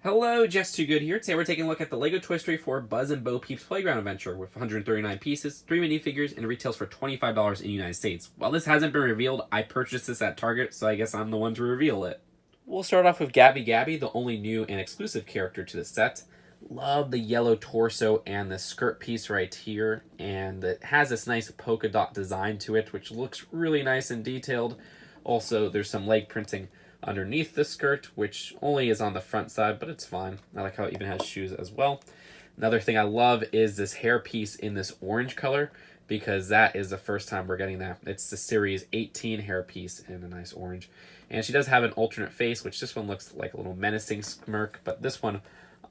Hello, Just Too Good here. Today we're taking a look at the LEGO Toy Story 4 Buzz and Bo Peep's Playground Adventure with 139 pieces, 3 minifigures, and it retails for $25 in the United States. While this hasn't been revealed, I purchased this at Target, so I guess I'm the one to reveal it. We'll start off with Gabby Gabby, the only new and exclusive character to the set. Love the yellow torso and the skirt piece right here, and it has this nice polka dot design to it, which looks really nice and detailed. Also, there's some leg printing underneath the skirt, which only is on the front side, but it's fine. I like how it even has shoes as well. Another thing I love is this hair piece in this orange color, because that is the first time we're getting that. It's the Series 18 hair piece in a nice orange. And she does have an alternate face, which this one looks like a little menacing smirk, but this one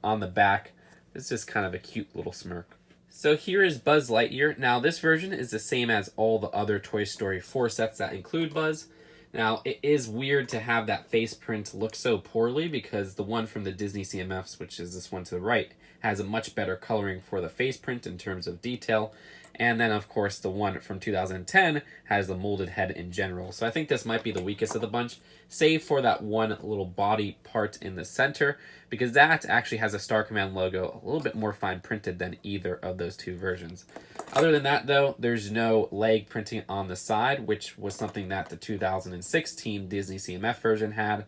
on the back is just kind of a cute little smirk. So here is Buzz Lightyear. Now this version is the same as all the other Toy Story 4 sets that include Buzz. Now, it is weird to have that face print look so poorly because the one from the Disney CMFs, which is this one to the right, has a much better coloring for the face print in terms of detail. And then, of course, the one from 2010 has the molded head in general. So I think this might be the weakest of the bunch, save for that one little body part in the center, because that actually has a Star Command logo a little bit more fine printed than either of those two versions. Other than that, though, there's no leg printing on the side, which was something that the 2016 Disney CMF version had.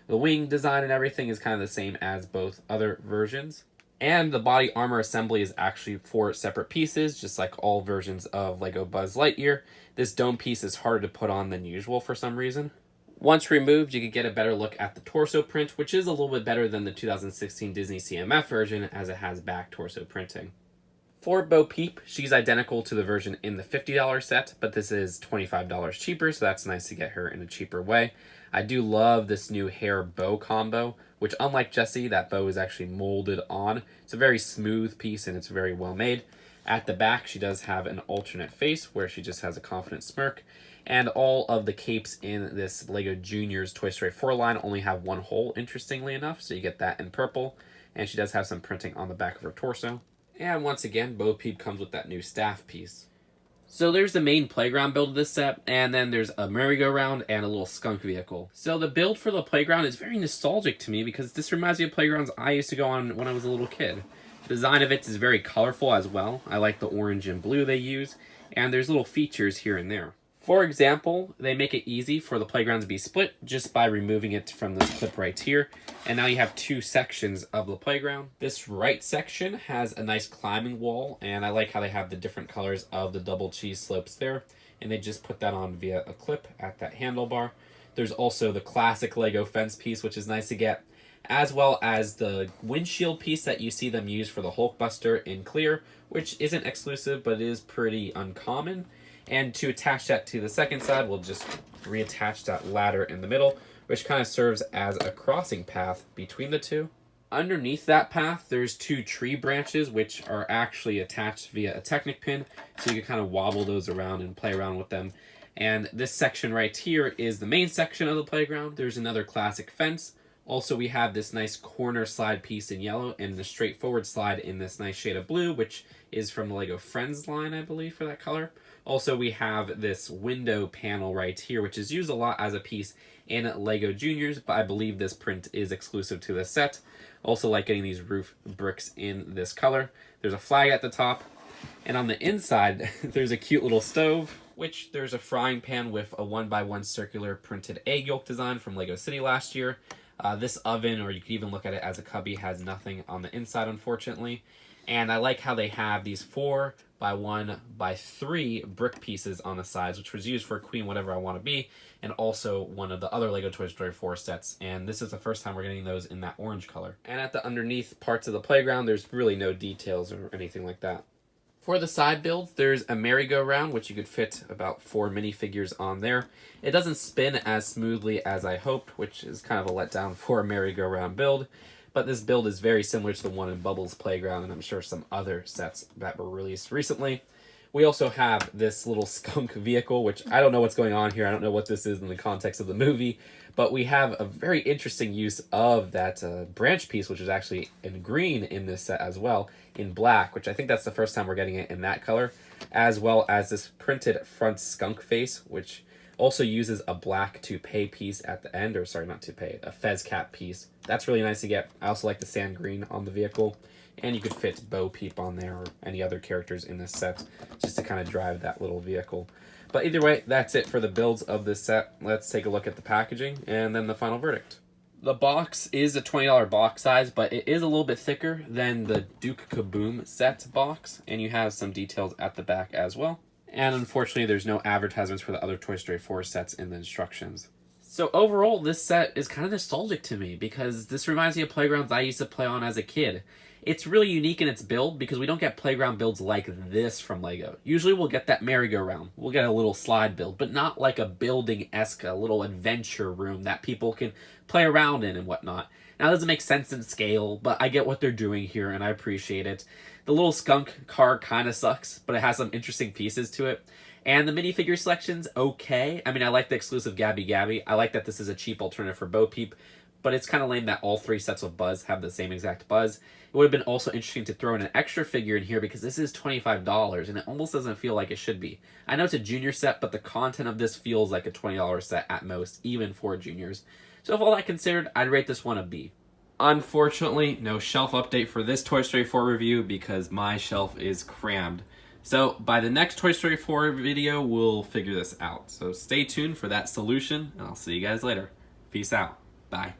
The wing design and everything is kind of the same as both other versions. And the body armor assembly is actually 4 separate pieces, just like all versions of LEGO Buzz Lightyear. This dome piece is harder to put on than usual for some reason. Once removed, you can get a better look at the torso print, which is a little bit better than the 2016 Disney CMF version, as it has back torso printing. For Bo Peep, she's identical to the version in the $50 set, but this is $25 cheaper, so that's nice to get her in a cheaper way. I do love this new hair bow combo, which unlike Jessie, that bow is actually molded on. It's a very smooth piece and it's very well made. At the back, she does have an alternate face where she just has a confident smirk. And all of the capes in this LEGO Juniors Toy Story 4 line only have one hole, interestingly enough, so you get that in purple. And she does have some printing on the back of her torso. And once again, Bo Peep comes with that new staff piece. So there's the main playground build of this set, and then there's a merry-go-round and a little skunk vehicle. So the build for the playground is very nostalgic to me because this reminds me of playgrounds I used to go on when I was a little kid. The design of it is very colorful as well. I like the orange and blue they use, and there's little features here and there. For example, they make it easy for the playground to be split just by removing it from this clip right here. And now you have 2 sections of the playground. This right section has a nice climbing wall, and I like how they have the different colors of the double cheese slopes there. And they just put that on via a clip at that handlebar. There's also the classic LEGO fence piece, which is nice to get, as well as the windshield piece that you see them use for the Hulkbuster in clear, which isn't exclusive, but it is pretty uncommon. And to attach that to the second side, we'll just reattach that ladder in the middle, which kind of serves as a crossing path between the two. Underneath that path, there's 2 tree branches, which are actually attached via a Technic pin, so you can kind of wobble those around and play around with them. And this section right here is the main section of the playground. There's another classic fence. Also, we have this nice corner slide piece in yellow and the straightforward slide in this nice shade of blue, which is from the LEGO Friends line, I believe, for that color. Also, we have this window panel right here, which is used a lot as a piece in LEGO Juniors, but I believe this print is exclusive to the set. Also like getting these roof bricks in this color. There's a flag at the top, and on the inside, there's a cute little stove, which there's a frying pan with a 1x1 circular printed egg yolk design from LEGO City last year. This oven, or you could even look at it as a cubby, has nothing on the inside, unfortunately. And I like how they have these 4x1x3 brick pieces on the sides, which was used for Queen Whatever I Want to Be, and also one of the other LEGO Toy Story 4 sets. And this is the first time we're getting those in that orange color. And at the underneath parts of the playground, there's really no details or anything like that. For the side builds, there's a merry-go-round, which you could fit about 4 minifigures on there. It doesn't spin as smoothly as I hoped, which is kind of a letdown for a merry-go-round build. But this build is very similar to the one in Bubbles Playground, and I'm sure some other sets that were released recently. We also have this little skunk vehicle, which I don't know what's going on here. I don't know what this is in the context of the movie. But we have a very interesting use of that branch piece, which is actually in green in this set as well, in black, which I think that's the first time we're getting it in that color, as well as this printed front skunk face, which Also uses a black toupee piece at the end, or sorry, not toupee, a fez cap piece. That's really nice to get. I also like the sand green on the vehicle. And you could fit Bo Peep on there or any other characters in this set just to kind of drive that little vehicle. But either way, that's it for the builds of this set. Let's take a look at the packaging and then the final verdict. The box is a $20 box size, but it is a little bit thicker than the Duke Kaboom set box, and you have some details at the back as well. And unfortunately, there's no advertisements for the other Toy Story 4 sets in the instructions. So overall, this set is kind of nostalgic to me because this reminds me of playgrounds I used to play on as a kid. It's really unique in its build because we don't get playground builds like this from LEGO. Usually we'll get that merry-go-round. We'll get a little slide build, but not like a building-esque, a little adventure room that people can play around in and whatnot. Now, it doesn't make sense in scale, but I get what they're doing here, and I appreciate it. The little skunk car kind of sucks, but it has some interesting pieces to it. And the minifigure selection's okay. I mean, I like the exclusive Gabby Gabby. I like that this is a cheap alternative for Bo Peep, but it's kind of lame that all 3 sets of Buzz have the same exact Buzz. It would have been also interesting to throw in an extra figure in here because this is $25 and it almost doesn't feel like it should be. I know it's a junior set, but the content of this feels like a $20 set at most, even for juniors. So if all that considered, I'd rate this one a B. Unfortunately, no shelf update for this Toy Story 4 review because my shelf is crammed. So by the next Toy Story 4 video, we'll figure this out. So stay tuned for that solution, and I'll see you guys later. Peace out. Bye.